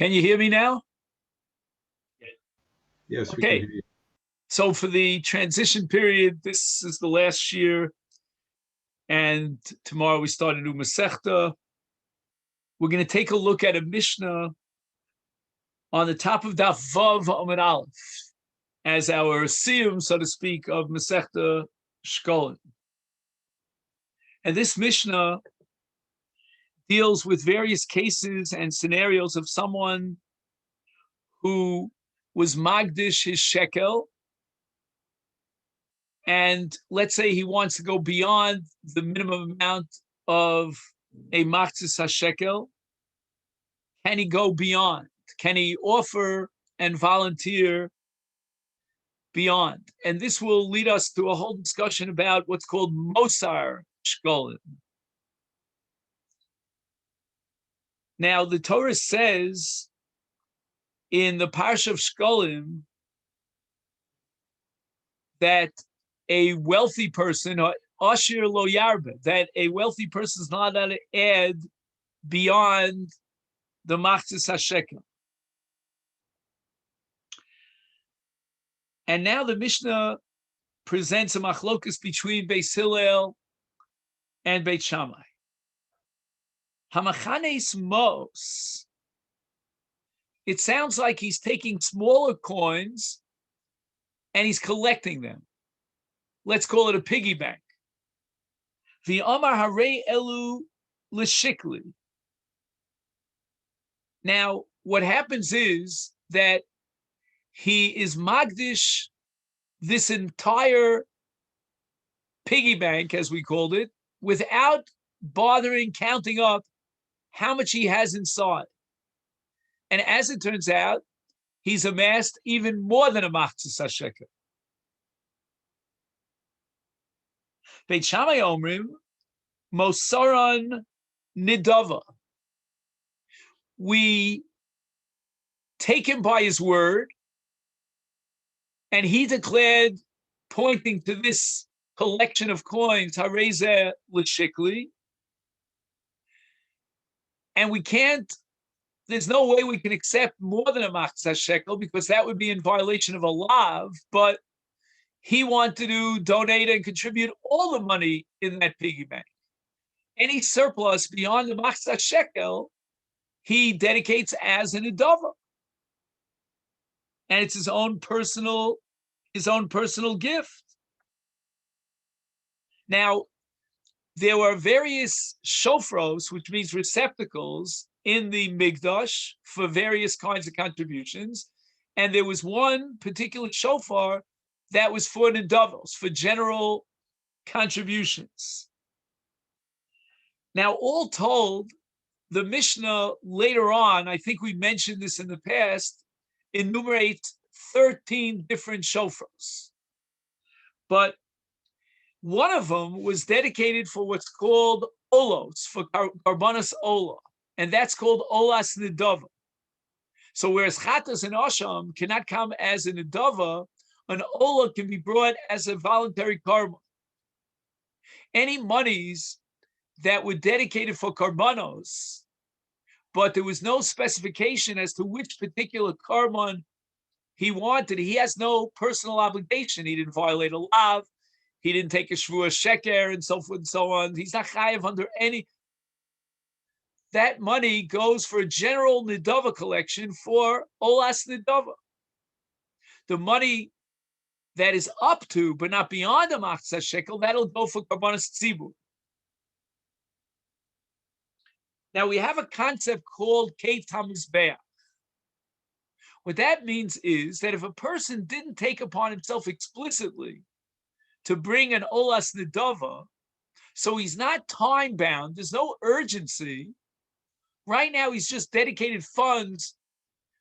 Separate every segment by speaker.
Speaker 1: Can you hear me now?
Speaker 2: Yes, we can
Speaker 1: Okay.
Speaker 2: hear you.
Speaker 1: So for the transition period, this is the last year, and tomorrow we start a new Masechta. We're going to take a look at a Mishnah on the top of Daf Vav Amud Aleph as our siyum, so to speak, of Masechta Shekalim. And this Mishnah deals with various cases and scenarios of someone who was Magdish his shekel, and let's say he wants to go beyond the minimum amount of a machzis hashekel. Can he go beyond? Can he offer and volunteer beyond? And this will lead us to a whole discussion about what's called Mosar Shekalim. Now, the Torah says in the Parsha of Shekalim that a wealthy person, Ashir lo yarba, that a wealthy person is not allowed to add beyond the machzis hashekel. And now the Mishnah presents a machlokus between Beis Hillel and Beit Shammai. Hamachanes mos. It sounds like he's taking smaller coins and he's collecting them. Let's call it a piggy bank. The Amar Hare Elu L'Shikli. Now, what happens is that he is Magdish this entire piggy bank, as we called it, without bothering counting up how much he has inside. And as it turns out, he's amassed even more than a machzis hashekel. Beit Shammai Omrim, Mosaran Nidava. We take him by his word, and he declared, pointing to this collection of coins, Hareze L'Shikli, and we can't, there's no way we can accept more than a machzis shekel because that would be in violation of a lav, but he wanted to donate and contribute all the money in that piggy bank. Any surplus beyond the machzis shekel, he dedicates as an idava. And it's his own personal gift. Now, there were various shofros, which means receptacles, in the Migdash for various kinds of contributions. And there was one particular shofar that was for nedavos, for general contributions. Now, all told, the Mishnah later on, I think we mentioned this in the past, enumerates 13 different shofars. But one of them was dedicated for what's called olos, for karbanos olah, and that's called olas nedava. So whereas chatas and asham cannot come as a nedava, an olah can be brought as a voluntary karban. Any monies that were dedicated for karbanos, but there was no specification as to which particular karban he wanted, he has no personal obligation. He didn't violate a lav, he didn't take a shvua sheker, and so forth and so on. He's not chayav under any. That money goes for a general nidava collection for olas nidava. The money that is up to, but not beyond a machzis shekel, that'll go for karbanos tzibur. Now we have a concept called keit hamizbeach. What that means is that if a person didn't take upon himself explicitly to bring an olas nidava, so he's not time bound, there's no urgency. Right now, he's just dedicated funds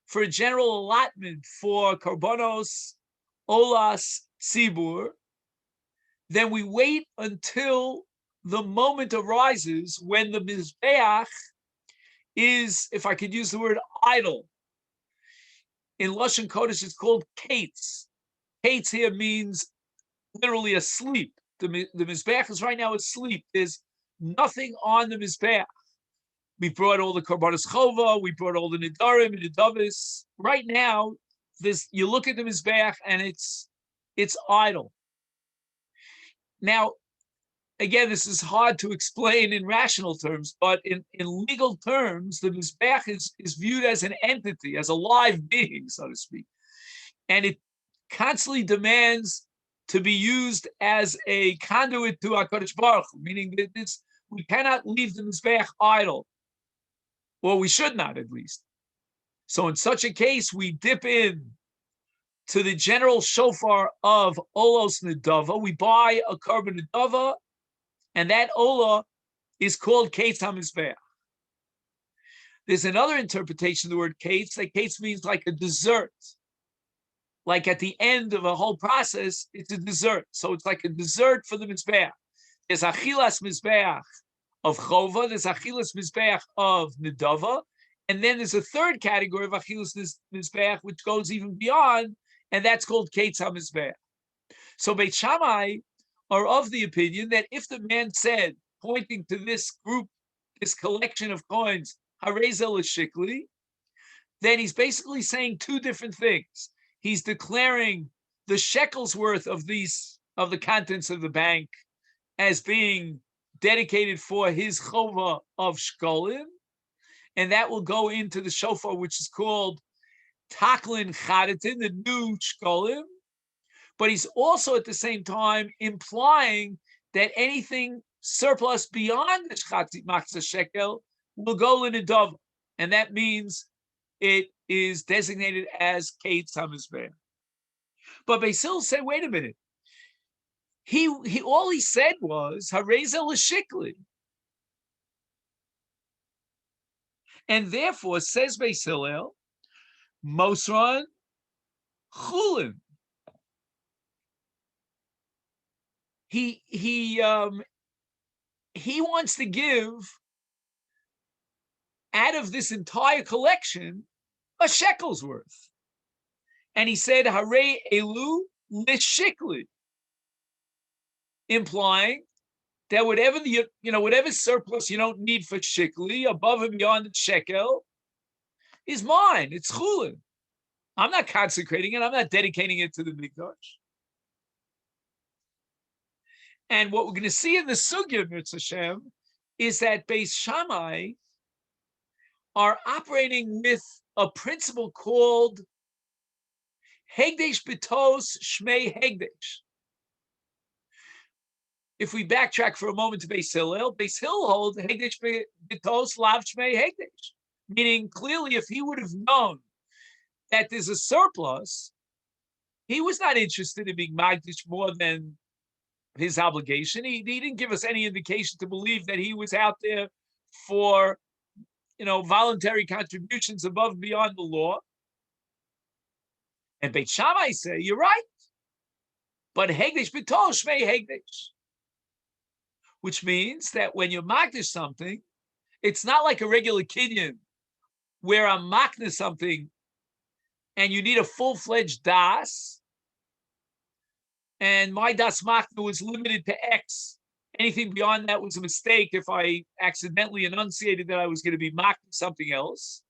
Speaker 1: for a general allotment for karbanos, olas, tzibur. Then we wait until the moment arises when the mizbeach is, if I could use the word, idle. In Lashon Kodesh, it's called kates. Kates here means literally asleep. The mizbeach is right now asleep. There's nothing on the mizbeach. We brought all the korbanos chova. We brought all the nidarim and nidavis. Right now, you look at the mizbeach and it's idle. Now, again, this is hard to explain in rational terms, but in legal terms, the mizbeach is viewed as an entity, as a live being, so to speak, and it constantly demands to be used as a conduit to HaKadosh Baruch Hu, meaning that we cannot leave the mizbeach idle. Well, we should not, at least. So in such a case, we dip in to the general shofar of Olos Nedava. We buy a korban Nedava, and that Ola is called Kates HaMizbeach. There's another interpretation of the word Kates, that Kates means like a dessert. Like at the end of a whole process, it's a dessert. So it's like a dessert for the Mizbeach. There's Achilas Mizbeach of Chova, there's Achilas Mizbeach of Nedava, and then there's a third category of Achilas Mizbeach, which goes even beyond, and that's called Kates HaMizbeach. So Beit Shammai are of the opinion that if the man said, pointing to this group, this collection of coins, Harezel Shikli, then he's basically saying two different things. He's declaring the shekels worth of the contents of the bank as being dedicated for his chova of Shekalim, and that will go into the shofar, which is called Taklin Chadatin, the new Shekalim. But he's also at the same time implying that anything surplus beyond the Chatzi Machzah Shekel will go in a dove, and that means it is designated as Kates HaMizbeach. But Basil said, wait a minute. He all he said was Harezel Shikli. And therefore, says Beis Hillel, Mosran Chulin. He wants to give out of this entire collection a shekel's worth. And he said, Hare Elu Lishikli, implying that whatever surplus you don't need for shikli, above and beyond the shekel, is mine. It's chulin. I'm not consecrating it. I'm not dedicating it to the mikdash. And what we're going to see in the sugya, Mitzvah Hashem, is that Beis Shammai are operating with a principle called Hegdesh B'tos Shmei Hegdesh. If we backtrack for a moment to Beis Hillel holds Hegdesh B'tos Lav Shmei Hegdesh, meaning clearly if he would have known that there's a surplus, he was not interested in being magdish more than his obligation. He didn't give us any indication to believe that he was out there for voluntary contributions above and beyond the law. And Beit Shammai say, you're right. But Hegdesh B'tol Shmei Hegdesh. Which means that when you're makdish something, it's not like a regular kinyan where I'm makdish something and you need a full-fledged das, and my das makna was limited to X. Anything beyond that was a mistake if I accidentally enunciated that I was going to be makdish something else.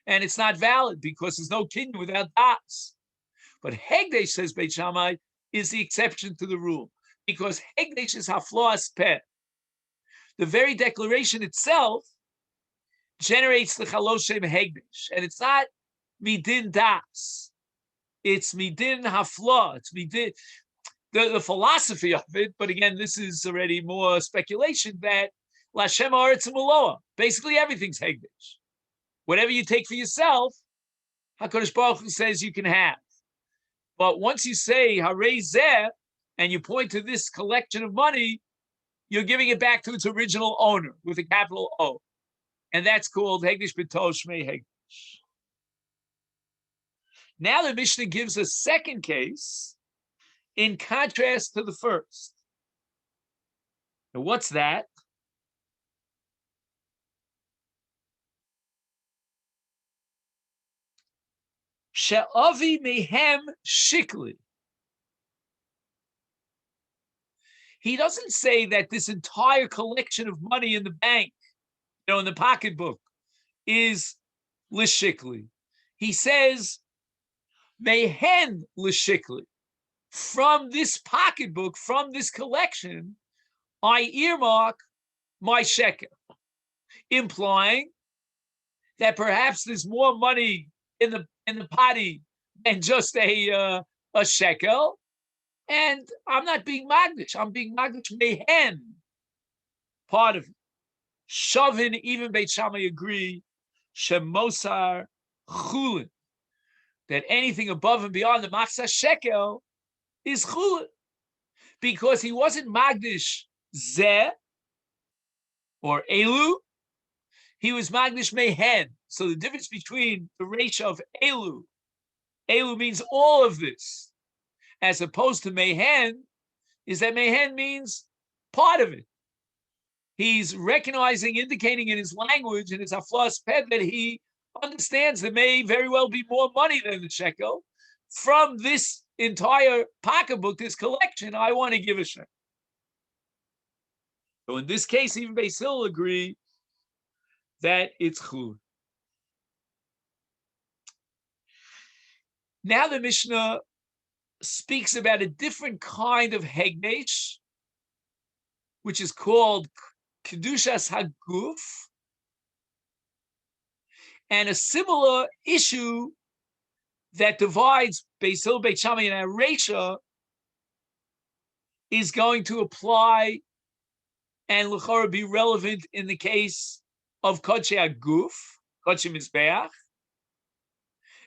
Speaker 1: And it's not valid because there's no kinyan without das. But Hegdesh, says Beit Shammai, is the exception to the rule. Because Hegdesh is hafloas peh. The very declaration itself generates the chaloshem Hegdesh. And it's not midin das. It's midin hafla. It's midin. The philosophy of it, but again, this is already more speculation, that Lashem Haaretz U'Meloah. Basically, everything's Hegdesh. Whatever you take for yourself, HaKadosh Baruch Hu says you can have. But once you say Harei Zeh, and you point to this collection of money, you're giving it back to its original owner with a capital O. And that's called Hegdesh B'tol Shmei Hegdesh. Now the Mishnah gives a second case in contrast to the first. Now what's that? She'avi mehem shikli. He doesn't say that this entire collection of money in the bank in the pocketbook, is l'shikli. He says, mehen l'shikli. From this pocketbook, from this collection, I earmark my shekel, implying that perhaps there's more money in the potty than just a shekel, and I'm not being magdish. I'm being magdish mehen, part of it. Shavin, even Beit Shammai agree, shemosar chulin, that anything above and beyond the machzah shekel is chulin, because he wasn't magdish zeh or elu, he was magdish mehen. So the difference between the ratio of elu means all of this, as opposed to mehen, is that mehen means part of it. He's recognizing, indicating in his language, in his aflas ped, that he understands there may very well be more money than the shekel. From this entire pocketbook, this collection, I want to give a shekel. So in this case, even Beis Hillel agree that it's chul. Now the Mishnah speaks about a different kind of hegnesh, which is called kedushas haguf, and a similar issue that divides Beis Hillel, Beit Shammai, and Aresha is going to apply and l'chora be relevant in the case of Kodshei Haguf, Kodshei Mizbeach.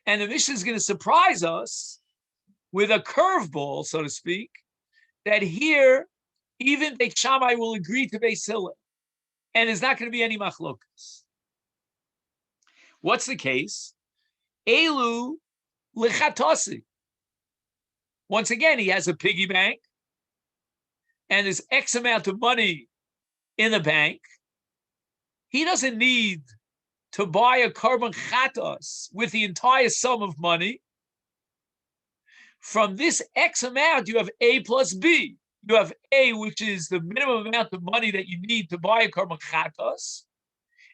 Speaker 1: And the Mishnah is going to surprise us with a curveball, so to speak, that here even Beit Shammai will agree to Beis Hillel, and there's not going to be any machlokas. What's the case? Elu lechatasi. Once again, he has a piggy bank, and there's X amount of money in the bank. He doesn't need to buy a korban chatas with the entire sum of money. From this X amount, you have A plus B. You have A, which is the minimum amount of money that you need to buy a korban chatas,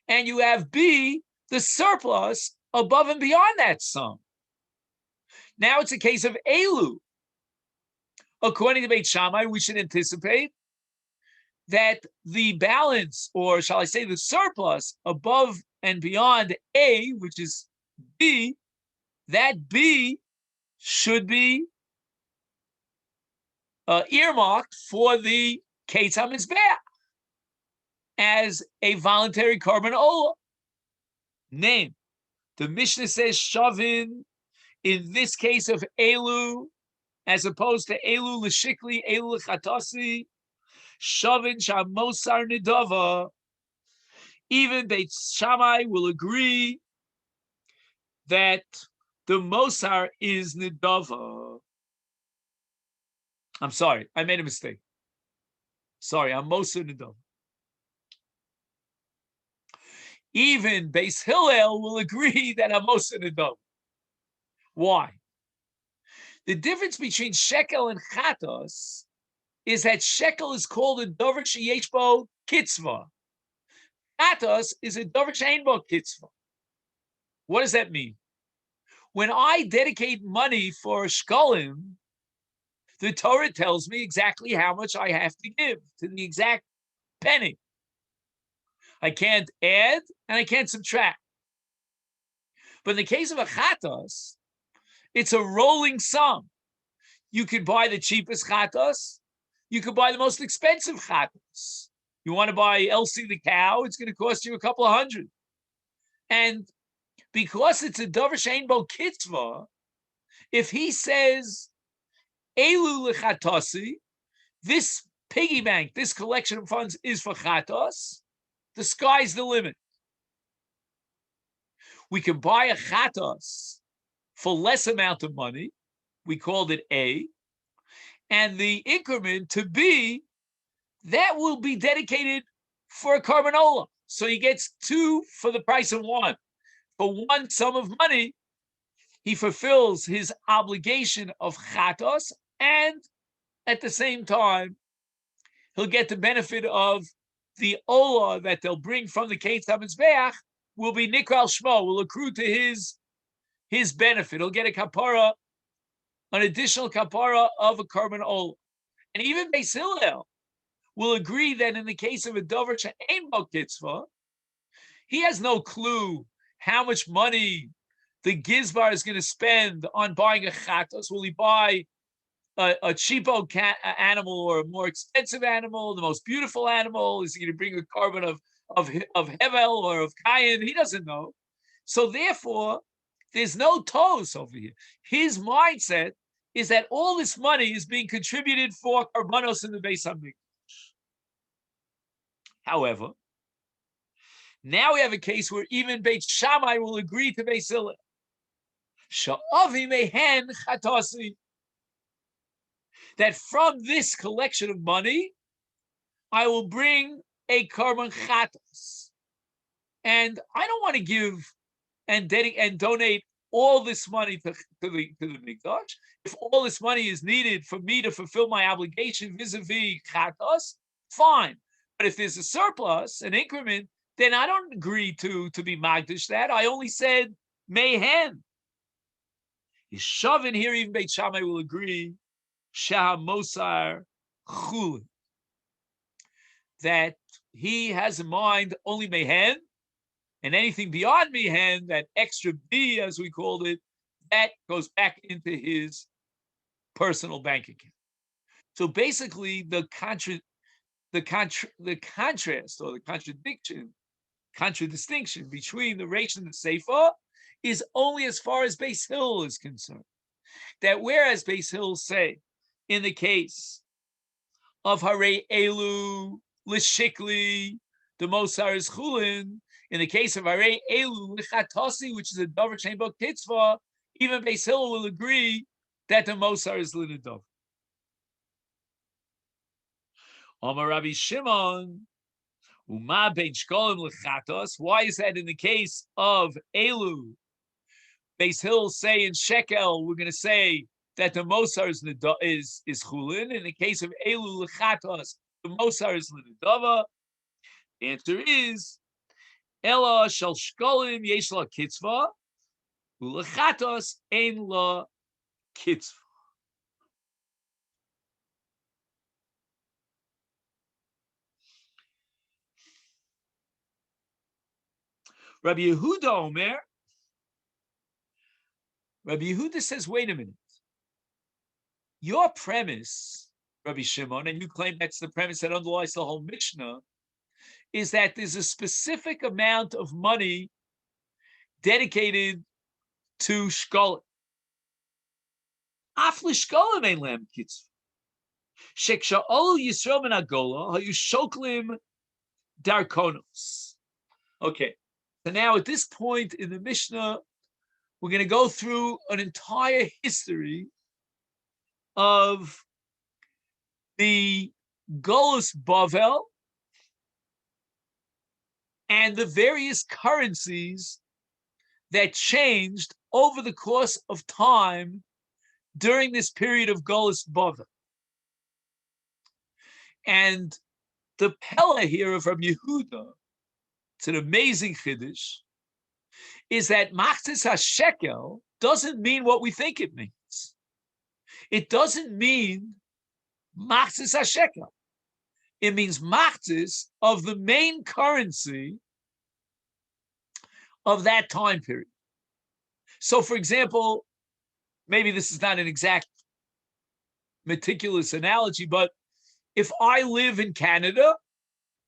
Speaker 1: and you have B, the surplus above and beyond that sum. Now it's a case of Elu. According to Beit Shammai, we should anticipate that the balance, or shall I say the surplus above and beyond A, which is B, that B should be earmarked for the Ketz HaMizbeach as a voluntary korban olah. Name. The Mishnah says shavin in this case of Elu, as opposed to Elu l'shikli, Elu l'chatasi, shavin shamosar nidava. Even Beit Shammai will agree that the mosar is nidava. I'm sorry, I made a mistake. Sorry, I'm mosar nidava. Even Beis Hillel will agree that I'm mosar nidava. Why? The difference between shekel and chatos is that shekel is called a dover sheyesh bo kitzvah. Chatos is a dover she'ein bo kitzvah. What does that mean? When I dedicate money for Shekalim, the Torah tells me exactly how much I have to give to the exact penny. I can't add and I can't subtract. But in the case of a chatos, it's a rolling sum. You could buy the cheapest chatos. You could buy the most expensive chatos. You want to buy Elsie the cow, it's going to cost you a couple of hundred. And because it's a davar she'ein bo kitzvah, if he says, Elu lechatasi, this piggy bank, this collection of funds is for chatos, the sky's the limit. We can buy a chatos for less amount of money. We called it A. And the increment to B, that will be dedicated for a korban olah. So he gets two for the price of one. For one sum of money, he fulfills his obligation of chatos, and at the same time, he'll get the benefit of the olah that they'll bring from the Ketz HaMizbeach will be Nikral Shmo, will accrue to his benefit. He'll get a kapara, an additional kapara of a carbon olah. And even Beis Hillel will agree that in the case of a dover she'ein bo kitzvah, he has no clue how much money the gizbar is going to spend on buying a chatos. Will he buy a cheapo animal or a more expensive animal, the most beautiful animal? Is he going to bring a carbon of hevel or of kayin? He doesn't know. So therefore, there's no toes over here. His mindset is that all this money is being contributed for karbanos in the Beis Hamikdash. However, now we have a case where even Beit Shammai will agree to Beis Hillel. Sha'avi mehen chatasi. That from this collection of money, I will bring a carbon chatos. And I don't want to give and donate all this money to the Mikdash. If all this money is needed for me to fulfill my obligation vis-a-vis chatos, fine. But if there's a surplus, an increment, then I don't agree to be magdish that. I only said mehen. Yishav in here, even Beit Shammai will agree, Shah Mosar Chulin, that he has in mind only mehen, and anything beyond mehen, that extra B, as we called it, that goes back into his personal bank account. So basically, the contrast or the contradistinction between the Reish and the Seifa is only as far as Beis Hillel is concerned. That whereas Beis Hillel say, in the case of Harei Elu L'Shikli, the Mosar is Chulin, in the case of Harei Elu L'Chatosi, which is a Dover She'ein bo Kitzvah, even Beis Hillel will agree that the Mosar is L'Nedov. Amar Rabbi Shimon, Uma bein Shekalim L'Chatos. Why is that in the case of Elu? Beis Hillel say in shekel, we're going to say that the Mosar is Chulin. In the case of Elu L'Chatos, the Mosar is L'Nedava. The answer is Ela shel Shekalim yesh la kitzvah, u'L'Chatos ein la kitzvah. Rabbi Yehuda Omer, Rabbi Yehuda says, wait a minute. Your premise, Rabbi Shimon, and you claim that's the premise that underlies the whole Mishnah, is that there's a specific amount of money dedicated to Shekalim. Af l'Shekalim ein lem kitzvah. Sheksha'olu Yisrael min Agola, hayu shoklim darkonos. Okay. So now at this point in the Mishnah, we're going to go through an entire history of the Golus Bavel and the various currencies that changed over the course of time during this period of Golus Bavel. And the Pella here of Rabbi Yehuda, it's an amazing chiddush, is that machzis hashekel doesn't mean what we think it means. It doesn't mean machzis hashekel. It means machzis of the main currency of that time period. So, for example, maybe this is not an exact meticulous analogy, but if I live in Canada,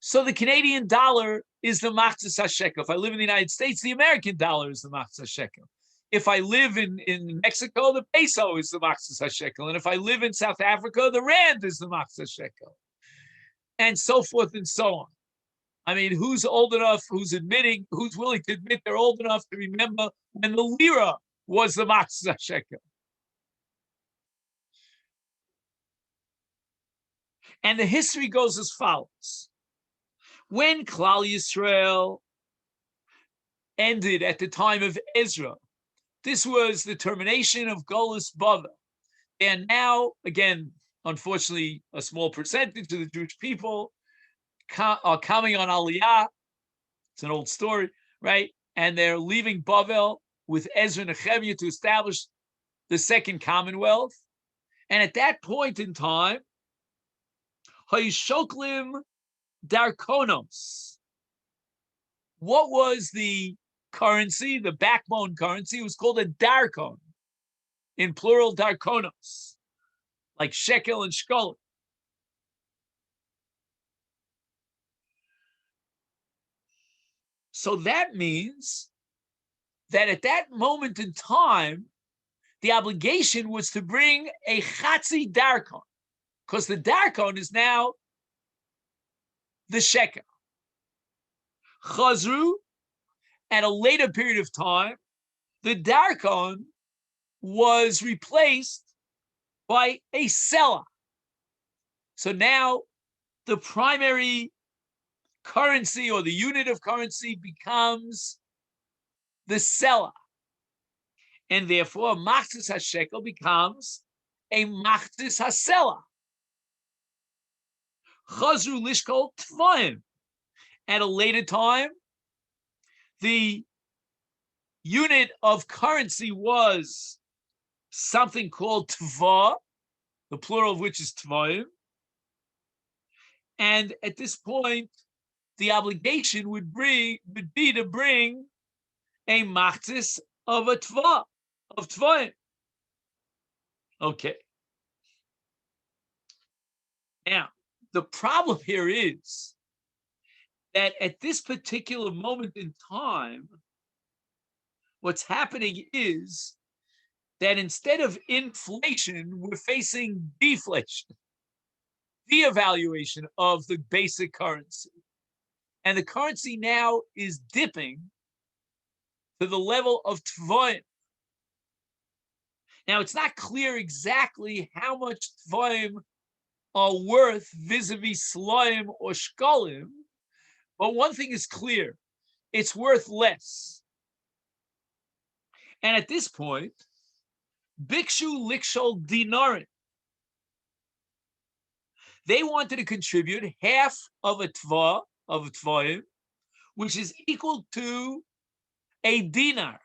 Speaker 1: so the Canadian dollar is the machzis hashekel. If I live in the United States, the American dollar is the machzis hashekel. If I live in Mexico, the peso is the machzis hashekel. And if I live in South Africa, the rand is the machzis hashekel. And so forth and so on. I mean, who's old enough, who's willing to admit they're old enough to remember when the lira was the machzis hashekel? And the history goes as follows. When Klal Yisrael ended at the time of Ezra, this was the termination of Golus Bavel. And now, again, unfortunately, a small percentage of the Jewish people are coming on Aliyah. It's an old story, right? And they're leaving Bavel with Ezra and Nehemiah to establish the second Commonwealth. And at that point in time, Hayshoklim Darkonos. What was the currency, the backbone currency? It was called a Darkon, in plural Darkonos, like shekel and shkolim. So that means that at that moment in time, the obligation was to bring a chatzi darkon, because the darkon is now the shekel. Chazru, at a later period of time, the darkon was replaced by a selah. So now the primary currency or the unit of currency becomes the selah. And therefore, machzis hashekel becomes a machzis hasela. Chazru lishkol tvaim. At a later time, the unit of currency was something called tva, the plural of which is tvaim. And at this point, the obligation would be to bring a machzis of a tva, of tvaim. Okay. Now, the problem here is that at this particular moment in time, what's happening is that instead of inflation, we're facing deflation, devaluation of the basic currency. And the currency now is dipping to the level of tvoim. Now, it's not clear exactly how much tvoim are worth vis-a-vis slaim or shkalim, but one thing is clear, it's worth less. And at this point, Bikshu Likshol Dinarim, they wanted to contribute half of a tva, of tvaim, which is equal to a dinar.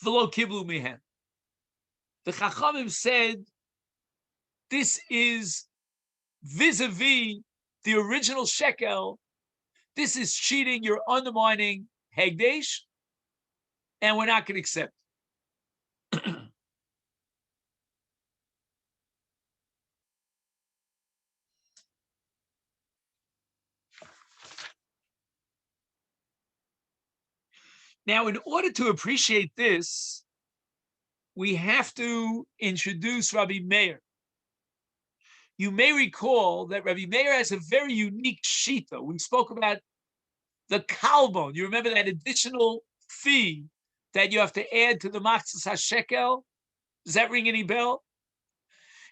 Speaker 1: V'lo kiblu mihen. The Chachamim said this is vis-a-vis the original shekel. This is cheating, you're undermining Hegdesh, and we're not going to accept it. Now, in order to appreciate this, we have to introduce Rabbi Meir. You may recall that Rabbi Meir has a very unique shita. We spoke about the kalbon. You remember that additional fee that you have to add to the machzis hashekel? Does that ring any bell?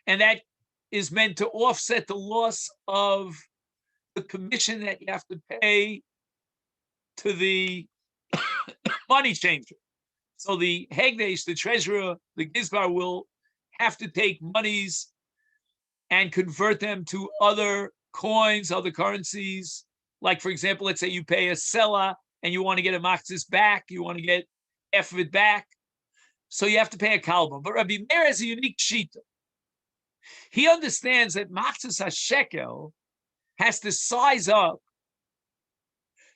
Speaker 1: And that is meant to offset the loss of the commission that you have to pay to the money changer. So the Hegdesh, the treasurer, the Gizbar will have to take monies and convert them to other coins, other currencies. Like, for example, let's say you pay a selah and you want to get a machzis back, you want to get half of it back. So you have to pay a kalbon. But Rabbi Meir has a unique shita. He understands that machzis hashekel has to size up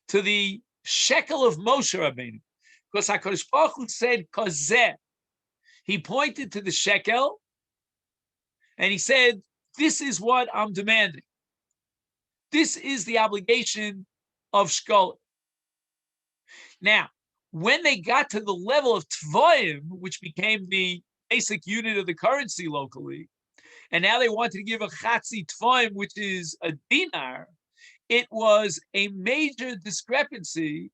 Speaker 1: to the shekel of Moshe Rabbeinu. Because HaKadosh Baruch Hu said, Kozeh. He pointed to the shekel and he said, this is what I'm demanding. This is the obligation of shkolim. Now, when they got to the level of tvoim, which became the basic unit of the currency locally, and now they wanted to give a chatzi tvoim, which is a dinar, it was a major discrepancy,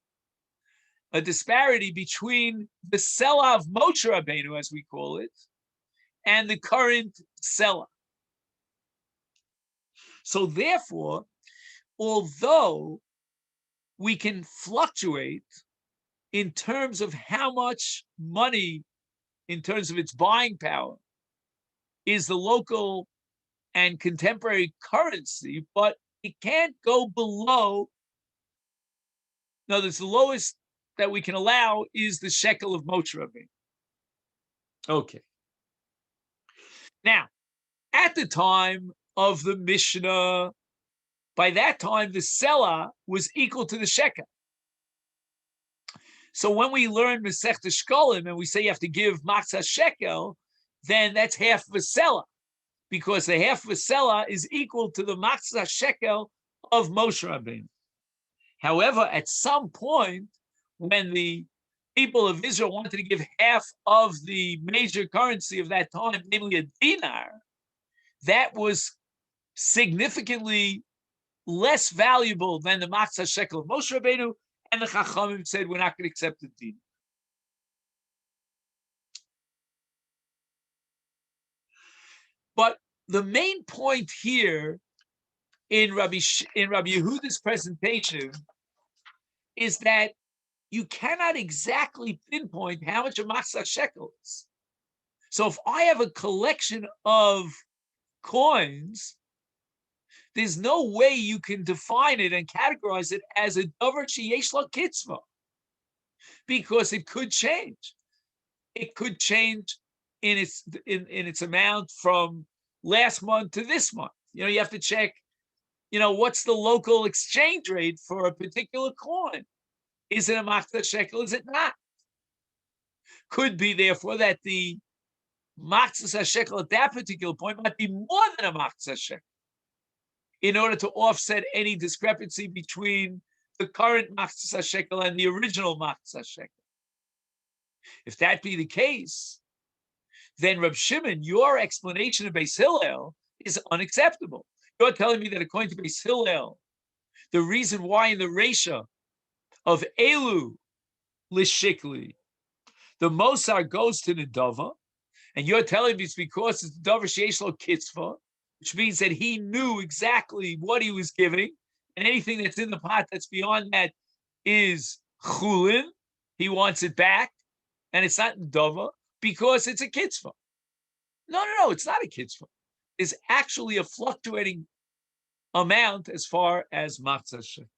Speaker 1: a disparity between the selah of Moshe Rabbeinu, as we call it, and the current selah. So therefore, although we can fluctuate in terms of how much money, in terms of its buying power, is the local and contemporary currency, but it can't go below. No, the lowest that we can allow is the shekel of Moshe Rabbeinu. Okay. Now, at the time of the Mishnah, by that time, the selah was equal to the shekel. So when we learn Masechet Shekalim and we say you have to give matzah shekel, then that's half of a selah, because the half of a selah is equal to the matzah shekel of Moshe Rabbeinu. However, at some point, when the people of Israel wanted to give half of the major currency of that time, namely a dinar, that was significantly less valuable than the matzah shekel of Moshe Rabbeinu, and the Chachamim said, we're not going to accept the dinar. But the main point here in Rabbi Yehuda's presentation is that you cannot exactly pinpoint how much a matzah shekel is. So if I have a collection of coins, there's no way you can define it and categorize it as a davar sheyesh lo kitzvah, because it could change. It could change in its amount from last month to this month. You have to check, what's the local exchange rate for a particular coin? Is it a matzah shekel? Is it not? Could be, therefore, that the matzah shekel at that particular point might be more than a matzah shekel, in order to offset any discrepancy between the current matzah shekel and the original matzah shekel. If that be the case, then Reb Shimon, your explanation of Beis Hillel is unacceptable. You're telling me that according to Beis Hillel, the reason why in the Reisha of Elu Lishikli, the Mosar goes to the Dava, and you're telling me it's because it's the Davar Sheyesh Lo Kitzvah, which means that he knew exactly what he was giving, and anything that's in the pot that's beyond that is chulin. He wants it back, and it's not in Dava because it's a kitzvah. No, it's not a kitzvah. It's actually a fluctuating amount as far as matzah shekel.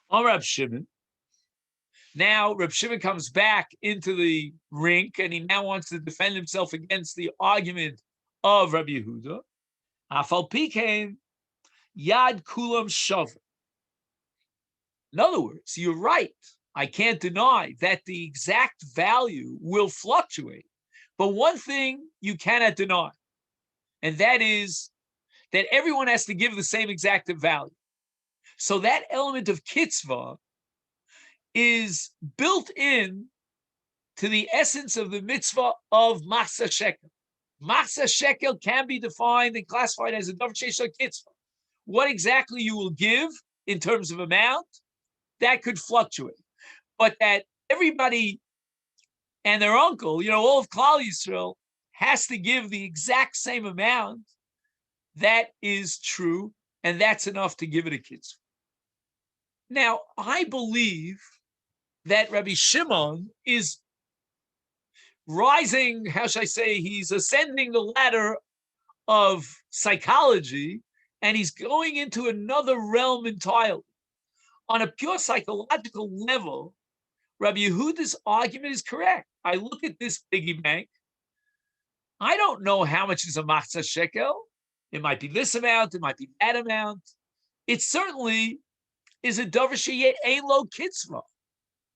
Speaker 1: On Reb Shimon. Now Reb Shimon comes back into the rink, and he now wants to defend himself against the argument of Rabbi Yehuda. Afal pikein yad kulam shav. In other words, you're right. I can't deny that the exact value will fluctuate. But one thing you cannot deny, and that is that everyone has to give the same exact value. So that element of kitzvah is built in to the essence of the mitzvah of matzah shekel. Matzah shekel can be defined and classified as a davar sheyesh lo kitzvah. What exactly you will give in terms of amount, that could fluctuate. But that everybody and their uncle, all of Klal Yisrael, has to give the exact same amount, that is true, and that's enough to give it a kitzvah. Now, I believe that Rabbi Shimon is rising, how should I say, he's ascending the ladder of psychology, and he's going into another realm entirely. On a pure psychological level, Rabbi Yehuda's argument is correct. I look at this piggy bank. I don't know how much is a matzah shekel. It might be this amount. It might be that amount. It certainly is a davar sheyesh lo kitzvah.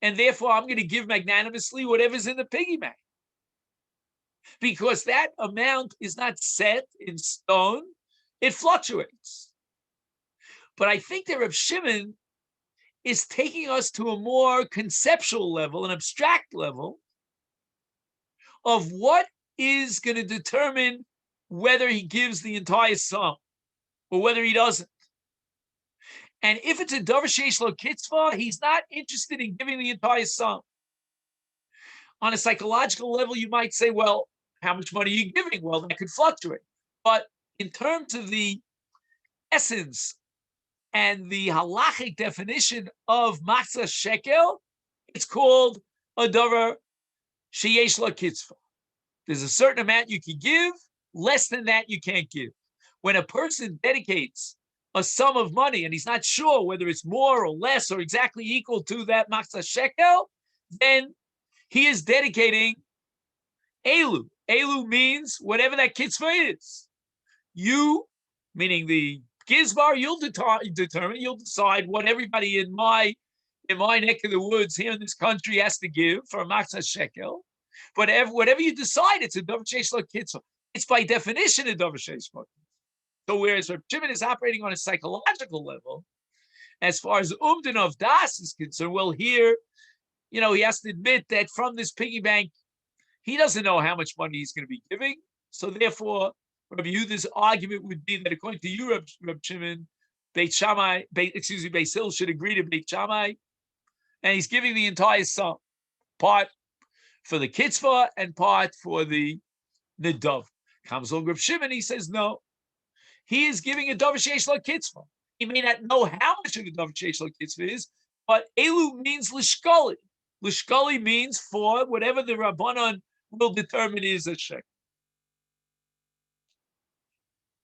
Speaker 1: And therefore, I'm going to give magnanimously whatever's in the piggy bank. Because that amount is not set in stone. It fluctuates. But I think that Reb Shimon is taking us to a more conceptual level, an abstract level, of what is going to determine whether he gives the entire sum or whether he doesn't. And if it's a davar sheyesh lo kitzvah, he's not interested in giving the entire sum. On a psychological level, you might say, well, how much money are you giving? Well, that could fluctuate. But in terms of the essence and the halachic definition of matzah shekel, it's called a davar sheyesh lo kitzvah. There's a certain amount you can give, Less than that, you can't give. When a person dedicates a sum of money and he's not sure whether it's more or less or exactly equal to that machzah shekel, then he is dedicating elu. Elu means whatever that kitzvah is. You, meaning the gizbar, you'll determine, you'll decide what everybody in my neck of the woods here in this country has to give for a machzah shekel. But whatever you decide, it's a davar sheish lo kitzvah. It's by definition a davar sheish lo. So whereas Reb Shimon is operating on a psychological level, as far as Umdin of Das is concerned, well, here, he has to admit that from this piggy bank, he doesn't know how much money he's going to be giving. So therefore, Rabbi Yehuda's argument would be that according to you, Reb Shimon, Beit Hillel should agree to Beit Shammai, and he's giving the entire sum, part for the kitzvah and part for the nidov. Comes along Reb Shimon, he says no. He is giving a davar sheish lo kitzvah. He may not know how much of the davar sheish lo kitzvah is, but elu means lishkali. Lishkali means for whatever the Rabbanon will determine is a shekel.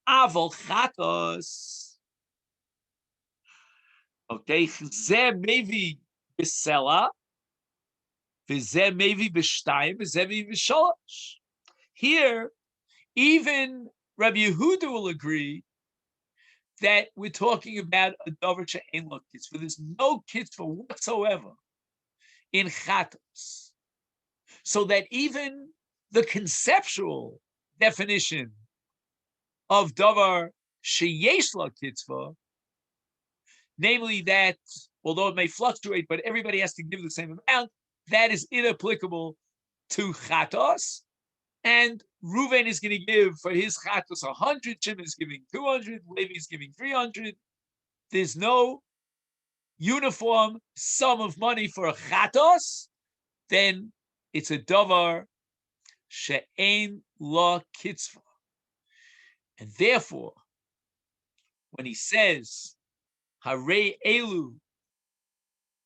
Speaker 1: Avol chatos. Okay, ze mevi b'sela, v'ze mevi b'shtayim, v'ze mevi b'shalosh. Here, even Rabbi Yehuda will agree that we're talking about a davar she'ein lo kitzvah. There's no kitzvah whatsoever in chatos. So that even the conceptual definition of davar sheyesh lo kitzvah, namely that, although it may fluctuate, but everybody has to give the same amount, that is inapplicable to chatos. And Reuven is going to give for his chatos 100, Shimon is giving 200, Levi is giving 300. There's no uniform sum of money for a chatos, then it's a davar she'ein lo kitzvah. And therefore, when he says, Harei elu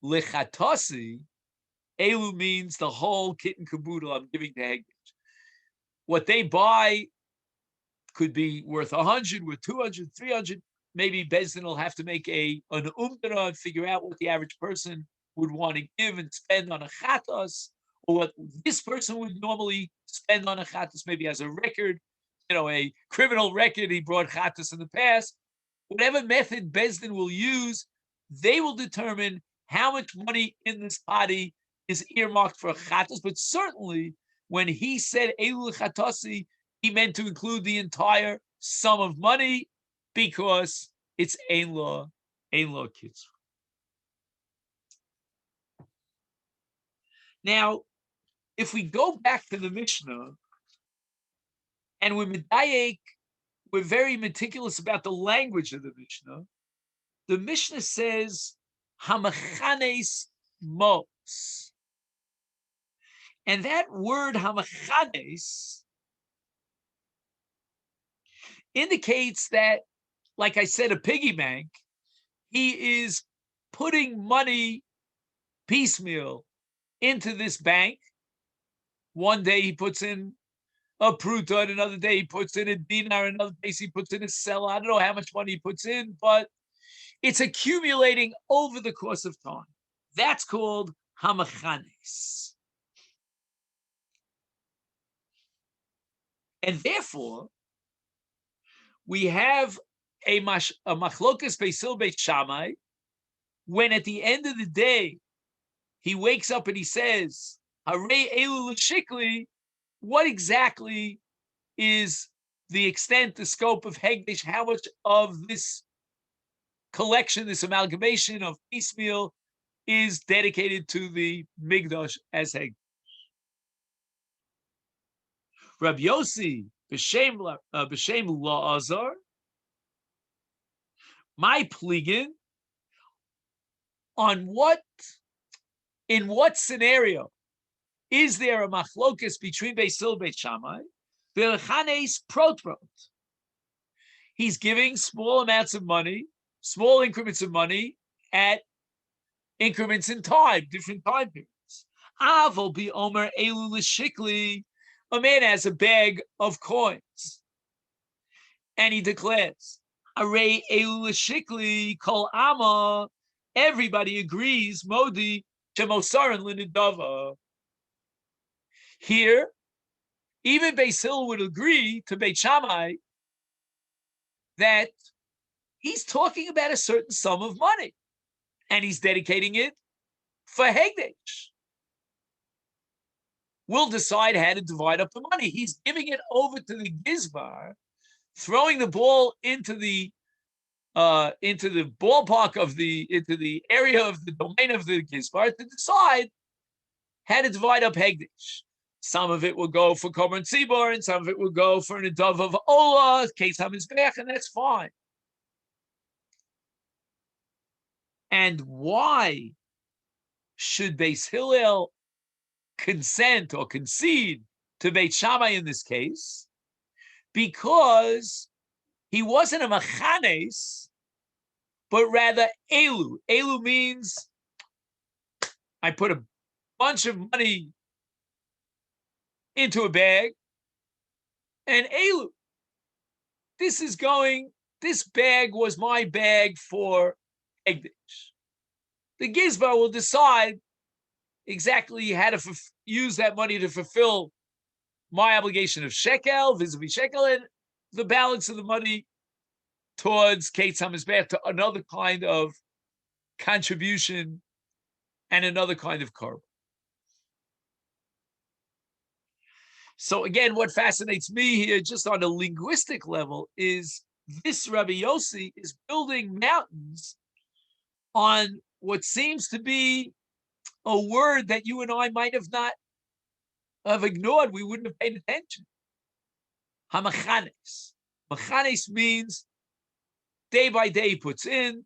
Speaker 1: lechatasi, elu means the whole kit and caboodle I'm giving to Hegdish. What they buy could be worth 100, worth 200, 300. Maybe Bezdin will have to make an umdana and figure out what the average person would want to give and spend on a chatos, or what this person would normally spend on a chatos, maybe as a record, a criminal record, he brought chatos in the past. Whatever method Bezdin will use, they will determine how much money in this body is earmarked for a chatos. But certainly, when he said elu chatasi, he meant to include the entire sum of money because it's ein lo kitzvah. Now, if we go back to the Mishnah, and we're very meticulous about the language of the Mishnah. The Mishnah says, hamachanes mos. And that word hamachanes indicates that, like I said, a piggy bank, he is putting money piecemeal into this bank. One day he puts in a pruta, and another day he puts in a dinar, another day he puts in a sela. I don't know how much money he puts in, but it's accumulating over the course of time. That's called hamachanes. And therefore, we have a machlokas Beis Hillel Beit Shammai, when at the end of the day, he wakes up and he says, Harei elu l'shikli, what exactly is the extent, the scope of Hegdish? How much of this collection, this amalgamation of piecemeal is dedicated to the Migdash as Hegdish? Rabbi Yossi, b'shem la'azar, my pligin, in what scenario is there a machlokas between Beis Hillel and Beit Shammai? V'lechanes prot. He's giving small amounts of money, small increments of money at increments in time, different time periods. Avol bi omer elu l'shikli. A man has a bag of coins, and he declares, Arei elu l'shikli kol ama, everybody agrees, Modi, shemosarin l'nidava. Here, even Beis Hillel would agree to Beit Shammai that he's talking about a certain sum of money, and he's dedicating it for Hegdesh. We'll decide how to divide up the money. He's giving it over to the Gizbar, throwing the ball into the ballpark into the area of the domain of the Gizbar to decide how to divide up Hegdish. Some of it will go for Korban Tzibor, and some of it will go for an Adav of Ola, Case HaMizbech, and that's fine. And why should Beis Hillel consent or concede to Beit Shammai in this case? Because he wasn't a Machanes, but rather Elu. Elu means I put a bunch of money into a bag, and Elu, this bag was my bag for Egdish. The Gizbar will decide exactly how to use that money to fulfill my obligation of shekel, vis-a-vis shekel, and the balance of the money towards Kates HaMizbech, to another kind of contribution and another kind of korban. So again, what fascinates me here, just on a linguistic level, is this Rabbi Yossi is building mountains on what seems to be a word that you and I might have not have ignored. We wouldn't have paid attention. Hamachanes. Machanes means day by day he puts in.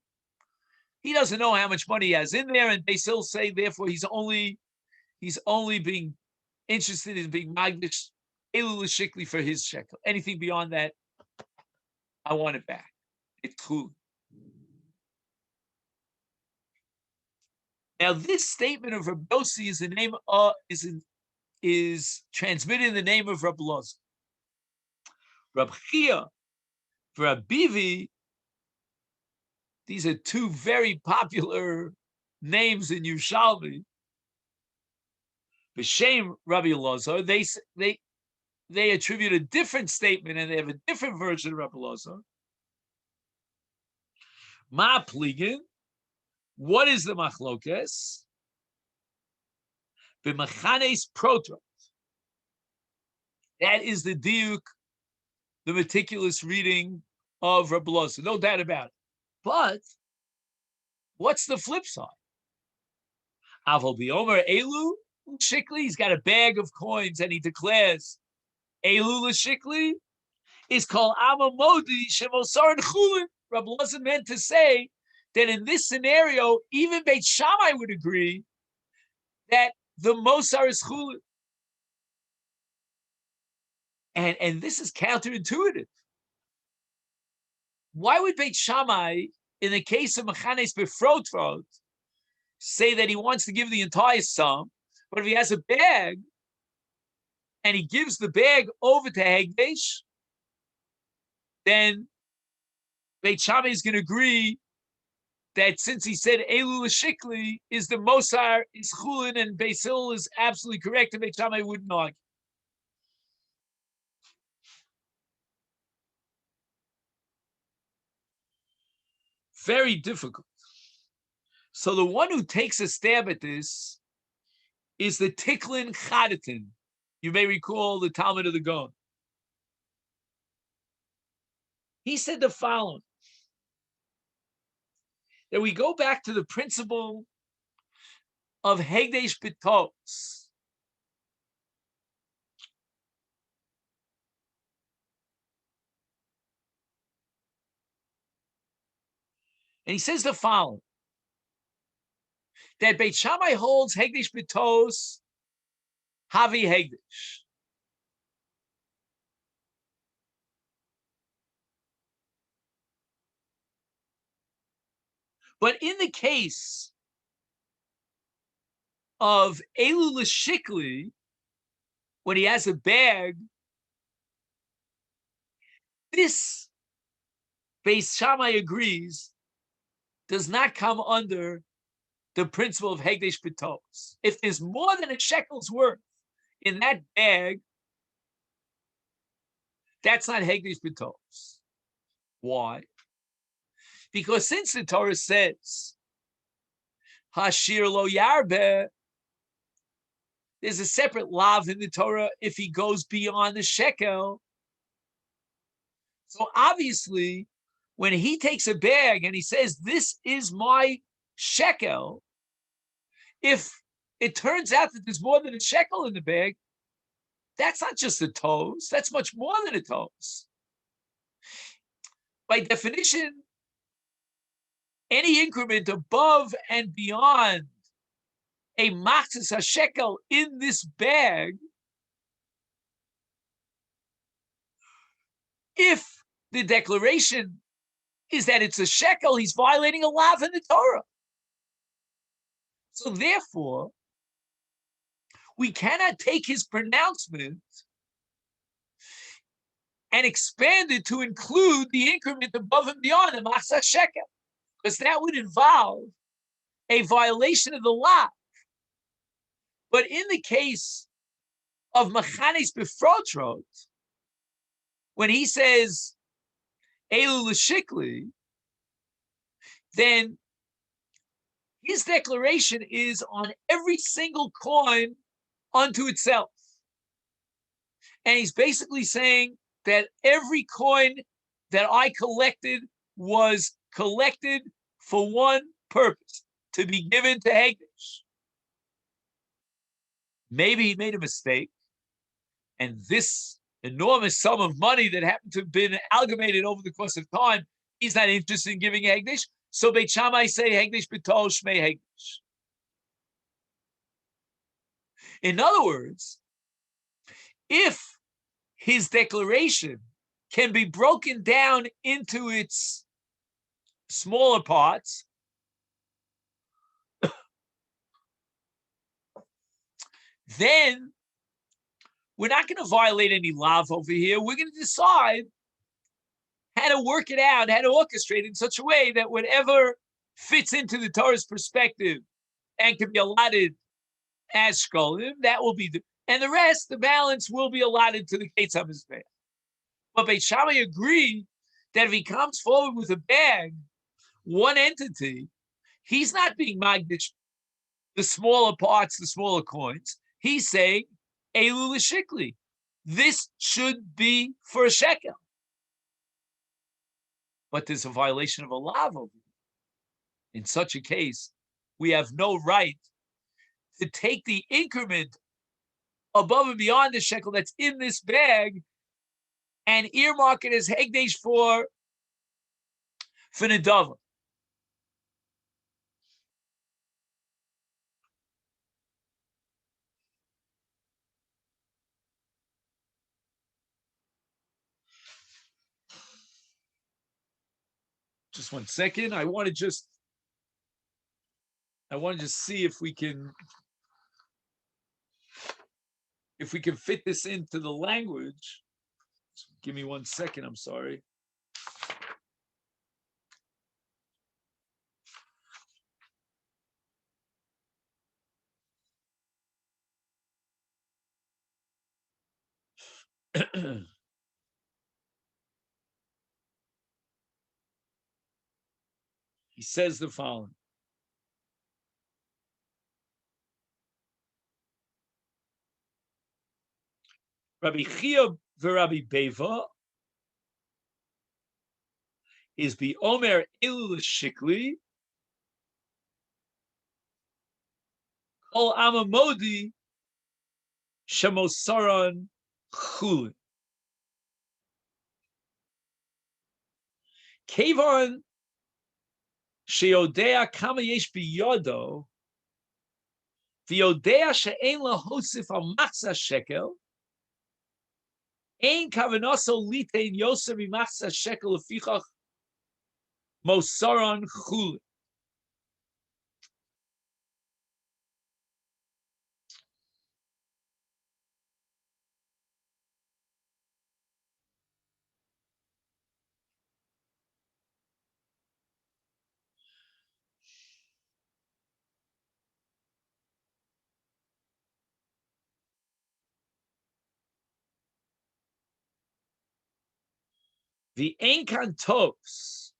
Speaker 1: He doesn't know how much money he has in there, and they still say, therefore, he's only being interested in being magdish elu l'shikli for his shekel. Anything beyond that, I want it back. It's cool. Now, this statement of Rabbi Yossi is the name is transmitted in the name of Rabbi Loz. Rabbi Chia, Rabbi Bivi, these are two very popular names in Yerushalmi. B'Shem Rabbi Elazar, they attribute a different statement, and they have a different version of Rabbi Elazar. Ma pligin, what is the machlokes? B'machanes protra. That is the diuk, the meticulous reading of Rabbi Elazar, no doubt about it. But what's the flip side? Aval b'omer elu l'shikli, he's got a bag of coins, and he declares elu l'shikli is called Ama Modi Shemosar Chulin. Rabbi Elazar meant to say that in this scenario, even Beit Shammai would agree that the Mosar is Chulin. And this is counterintuitive. Why would Beit Shammai, in the case of Mechanes Befrotrot, say that he wants to give the entire sum, but if he has a bag and he gives the bag over to Hegdesh, then Beit Shammai is going to agree that since he said Elu l'shikli is the Mosar is Chulin, and Beis Hillel is absolutely correct, and Beit Shammai wouldn't argue. Very difficult. So the one who takes a stab at this is the Tiklin Chadatin. You may recall the Talmud of the Gaon. He said the following, that we go back to the principle of Hegdesh B'tos. And he says the following, that Beit Shammai holds Hegdesh B'tos Havi Hegdesh. But in the case of Elu L'Shikli, when he has a bag, this Beis Shammai agrees, does not come under the principle of Hegdesh B'tos. If there's more than a shekel's worth in that bag, that's not Hegdesh B'tos. Why? Because since the Torah says, Hashir lo yarbe, there's a separate lav in the Torah if he goes beyond the shekel. So obviously, when he takes a bag and he says, this is my shekel, if it turns out that there's more than a shekel in the bag, that's not just a toes, that's much more than a toes. By definition, any increment above and beyond a machzis hashekel in this bag, if the declaration is that it's a shekel, he's violating a lav in the Torah. So therefore, we cannot take his pronouncement and expand it to include the increment above and beyond the machzis shekel, because that would involve a violation of the law. But in the case of Machanes Befrotrot, when he says Elu L'Shikli, then his declaration is on every single coin unto itself. And he's basically saying that every coin that I collected was collected for one purpose, to be given to Hagdish. Maybe he made a mistake, and this enormous sum of money that happened to have been amalgamated over the course of time, he's not interested in giving Hagdish. So Beit Shammai say Hagdish b'tol shmei Hagdish. In other words, if his declaration can be broken down into its smaller parts, then we're not going to violate any lav over here. We're going to decide how to work it out, how to orchestrate in such a way that whatever fits into the Torah's perspective and can be allotted as shekalim, that will be and the rest, the balance, will be allotted to the Ketz HaMizbeach. But Beit Shammai agreed that if he comes forward with a bag, one entity, he's not being magdish the smaller parts, the smaller coins. He's saying, Elu L'Shikli, this should be for a shekel. But there's a violation of a lav over here. In such a case, we have no right to take the increment above and beyond the shekel that's in this bag and earmark it as Hegdesh for Nedava. Just 1 second. I want to just see if we can fit this into the language. Give me 1 second. I'm sorry. He says the following. Rabbi Chia v'Rabbi Beva is the Omer Elu L'Shikli Kol Amamodi Shemosaron Chulin. Kevon Sheodea Kama Yesh Biyodo V'Yodea She'en Lahosif Al Machzas Shekel Ein Kavanoso Litein Yosef Machzas Shekel Lefichach Mosaron Chulin. The ein kantos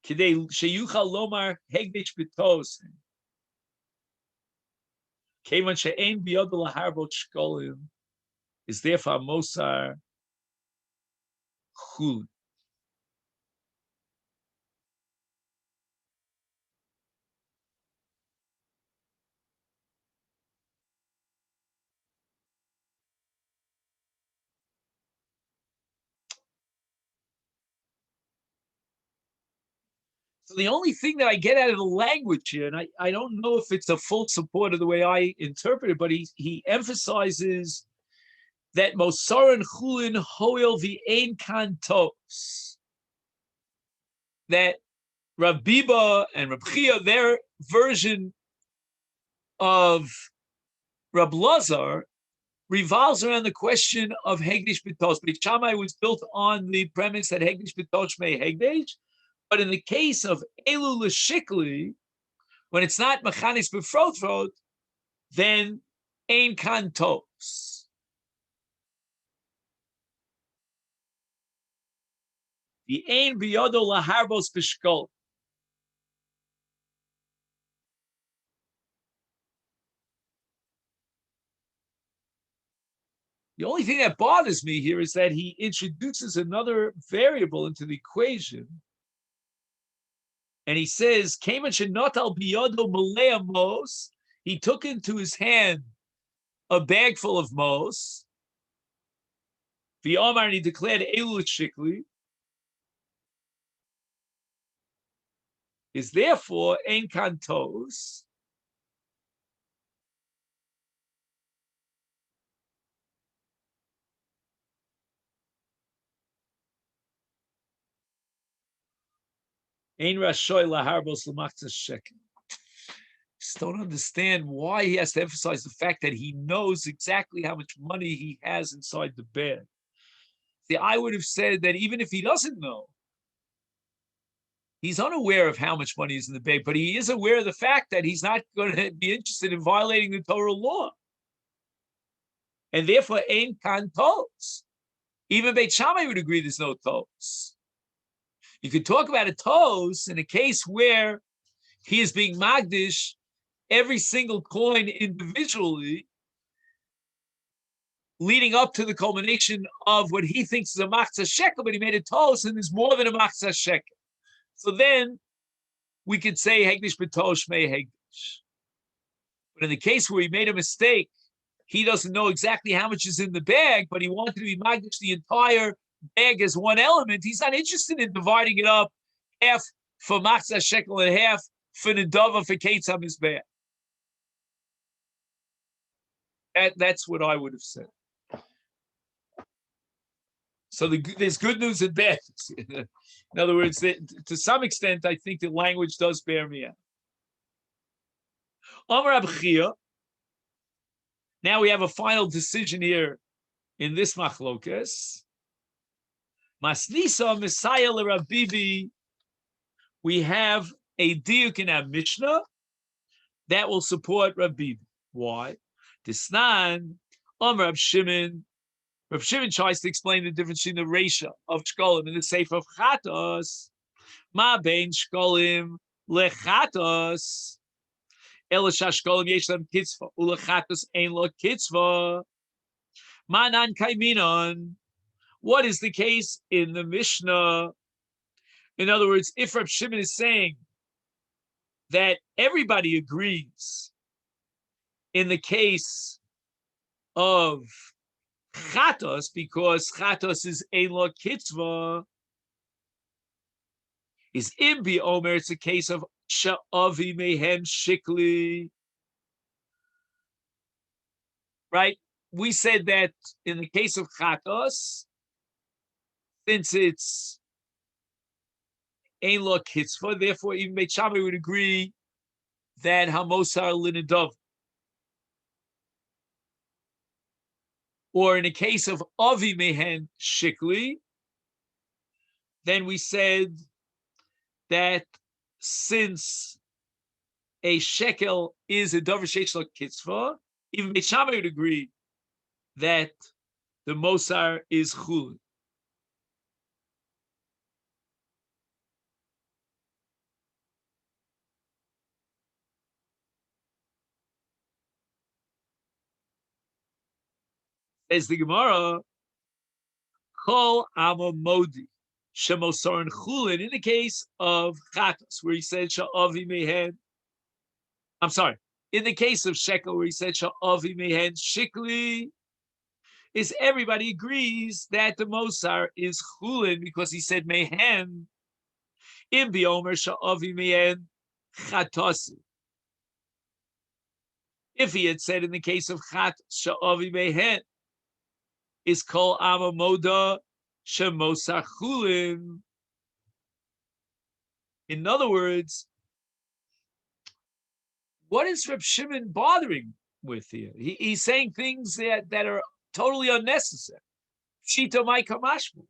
Speaker 1: kidei sheyuchal lomar hegdish betos kevan she'ein biyod laharbot shkolim is therefore mosar chul. So the only thing that I get out of the language here, and I don't know if it's a full support of the way I interpret it, but he emphasizes that Mosaran Chulin Hoil the Ein Kantos. That Rav Biba and Rav Chia, their version of Rav Lazar revolves around the question of Hegdish B'Tosh. Beit Shammai was built on the premise that Hegdish B'Tosh may Hegdish, but in the case of Elu L'Shikli, when it's not Mechanis B'Frotrot, then Ein Kantos. The Ein Biyodo Laharbos B'Shkol. The only thing that bothers me here is that he introduces another variable into the equation. And he says, he took into his hand a bag full of mos. The Omar, and he declared Elu Shikli, is therefore Ein Kantos. Ein Rashoy Laharbos L'Machzas Shekel. Just don't understand why he has to emphasize the fact that he knows exactly how much money he has inside the bag. See, I would have said that even if he doesn't know, he's unaware of how much money is in the bag, but he is aware of the fact that he's not going to be interested in violating the Torah law. And therefore, Ein Kan Tos. Even Beit Shammai would agree there's no Tos. You could talk about a Tos in a case where he is being Magdish every single coin individually, leading up to the culmination of what he thinks is a Machzah Shekel, but he made a Tos and there's more than a Machzah Shekel. So then we could say Hegdish B'Tosh May Hegdish. But in the case where he made a mistake, he doesn't know exactly how much is in the bag, but he wanted to be Magdish the entire bag as one element. He's not interested in dividing it up, half for Machzah Shekel and half for Nedava for Ketzam his bag. That's what I would have said. So there's good news and bad news. In other words, to some extent, I think the language does bear me out. Amar Abchia. Now we have a final decision here in this machlokas. Masnisa Messiah Rabibi. We have a diuk in our Mishnah that will support Rabibi. Why? Disnan Amar Rab Shimon. Rab Shimon tries to explain the difference in the ratio of shkolim in the sefer of chatos. Ma bein shkolim lechatos. Elisha shkolim yesh lam kitzva ulechatos ein lo kitzva. Manan kaiminon. What is the case in the Mishnah? In other words, if Rab Shimon is saying that everybody agrees in the case of chatos, because chatos is ein lo kitzva, is imbi omer, it's a case of sha'avi mehem shikli. Right? We said that in the case of chatos, since it's ein lo kitzva, therefore even Beit Shammai would agree that hamosar linadav. Or in the case of avi mehen shikli, then we said that since a shekel is a davar sheish lo kitzva, even Beit Shammai would agree that the mosar is chulin. Says the Gemara, Kol Amamodi, Shemosaran Chulin, in the case of Chatos, where he said Sha'avi Mehen. I'm sorry, in the case of Shekel, where he said Sha'avi Mehen Shikli, is everybody agrees that the Mosar is Chulin because he said Mehen. In Biomer Sha'avi Mehen Chatosi. If he had said in the case of Chat Sha'avi Mehen, is Kol Ama Moda Shemosar Chulin. In other words, what is Reb Shimon bothering with here? He's saying things that are totally unnecessary. Shita Mai Kamashmu.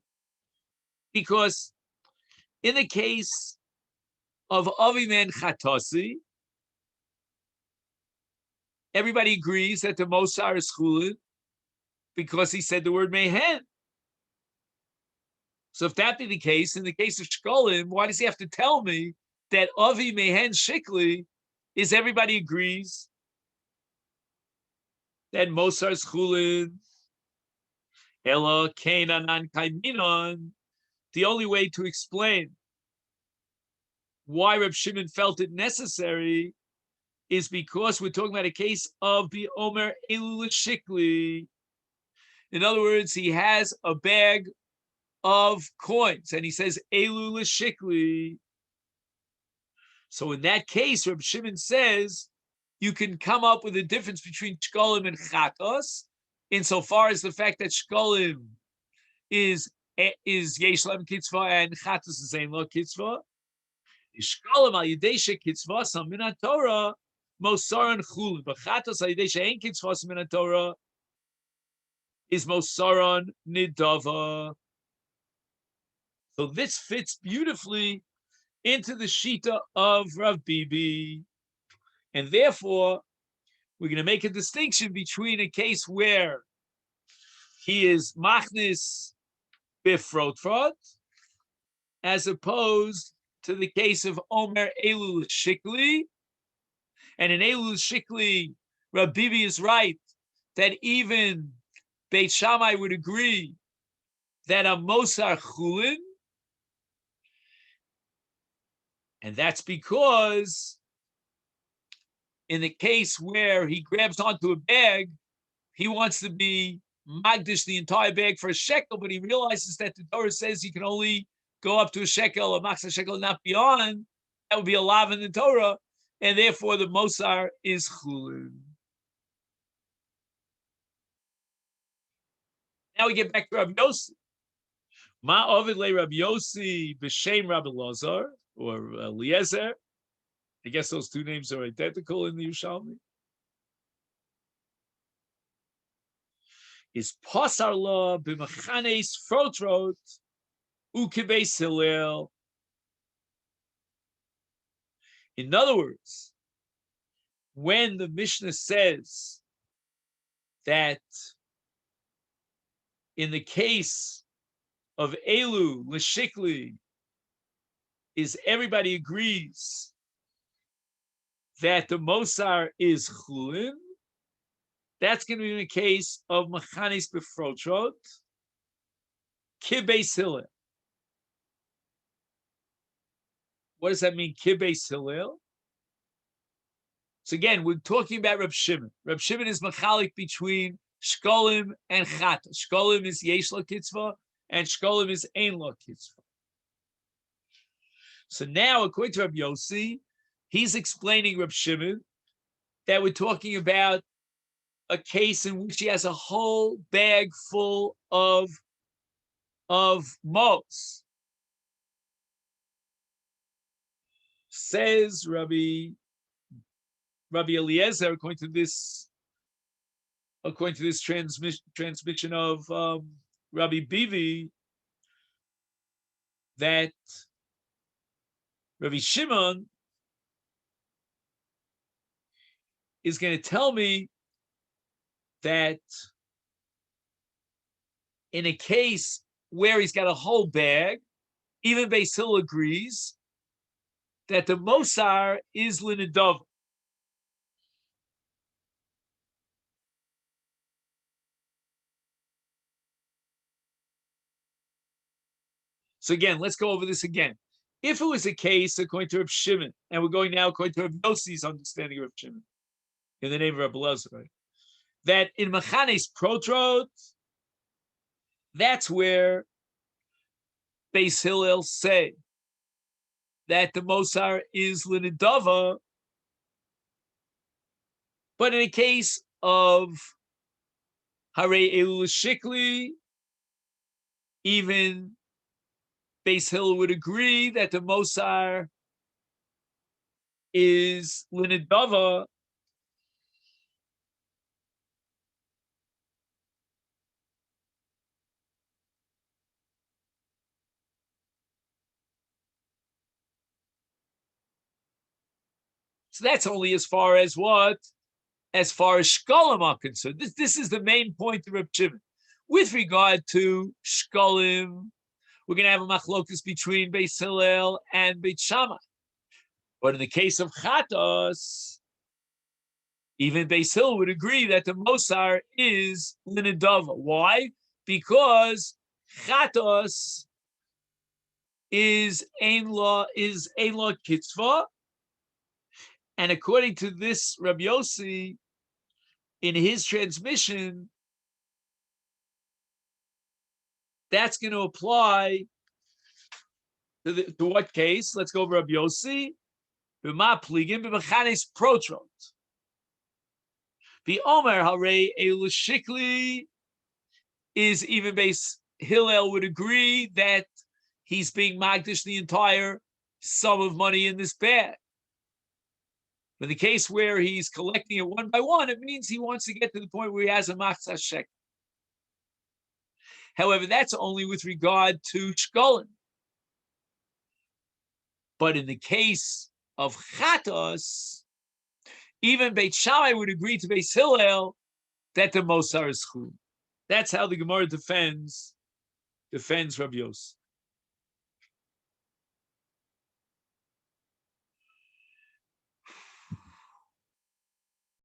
Speaker 1: Because in the case of Aviman Chatosi, everybody agrees that the Mosar is Chulin because he said the word Mehen. So if that be the case, in the case of Shekalim, why does he have to tell me that Avi Mehen Shikli is everybody agrees that Mosar is Chulin? Ela Kainan Kaiminon. The only way to explain why Reb Shimon felt it necessary is because we're talking about a case of the Omer Elu Shikli. In other words, he has a bag of coins and he says Elu Shikli. So in that case, Reb Shimon says you can come up with a difference between Shekalim and Chatos, insofar as the fact that Shekalim is Yesh Lem Kitzvah and Chatos is Ein Lo Kitzvah. Shekalim al Yidei Kitzvah Sam Min Torah Mosaran Chulin, but Chatos al Yidei Ein Kitzvah Sam Min Torah is Mosaran Nidava. So this fits beautifully into the Shita of Rav Bibi. And therefore, we're going to make a distinction between a case where he is Machnis Bifrotfrot, as opposed to the case of Omer Elul Shikli. And in Elul Shikli, Rav Bibi is right that even Beit Shammai would agree that a Mosar Chulin, and that's because in the case where he grabs onto a bag, he wants to be magdish the entire bag for a shekel, but he realizes that the Torah says he can only go up to a shekel or max a shekel, not beyond. That would be a lav in the Torah, and therefore the Mosar is Chulin. Now we get back to Rabbi Yossi. Ma Ovid le Rabbi Yossi b'shem Rabbi Lazar or Eliezer. I guess those two names are identical in the Yerushalmi. Is Pasar la b'machanes frotrot ukebeis Hillel. In other words, when the Mishnah says that in the case of Elu L'Shikli, is everybody agrees that the Mosar is Chulin, that's going to be in the case of Machanis Befrotrot, Kibeis Hillel. What does that mean, Kibeis Hillel? So again, we're talking about Reb Shimon. Reb Shimon is machalik between Shekalim and Chat. Shekalim is Yesh Lo Kitzvah, and Shekalim is Ein Lo Kitzvah. So now, according to Rabbi Yossi, he's explaining Reb Shimon that we're talking about a case in which he has a whole bag full of mos. Says Rabbi Eliezer, according to this transmission of Rabbi Bivi, that Rabbi Shimon is going to tell me that in a case where he's got a whole bag, even Beis Hillel agrees that the Mosar is Linadov. So again, let's go over this again. If it was a case according to Reb Shimon, and we're going now according to Reb Yossi's understanding of Reb Shimon, in the name of Reb Elazar, right? That in Machanes Protrot, that's where Beis Hillel say that the Mosar is Linidava, but in a case of Hare Elul Shikli, even Beis Hillel would agree that the Mosar is Linidava. So that's only as far as what? As far as Shekalim are concerned. This is the main point of Reb Shimon. With regard to Shekalim, we're going to have a machlokus between Beis Hillel and Beit Shammai. But in the case of Chatos, even Beis Hillel would agree that the Mosar is Linidava. Why? Because Chatos is Ein Law Kitzvah. And according to this Rabbi Yossi, in his transmission, that's going to apply to what case? Let's go over Rabbi Yossi. B'ma pligim b'mechanes protrot. V'omer harei elu shikli is even Beis Hillel would agree that he's being magdish the entire sum of money in this bag. In the case where he's collecting it one by one, it means he wants to get to the point where he has a machzah shekel. However, that's only with regard to shkolim. But in the case of chatos, even Beit Shammai would agree to Beis Hillel that the Mosar is chum. That's how the Gemara defends Rabbi Yossi.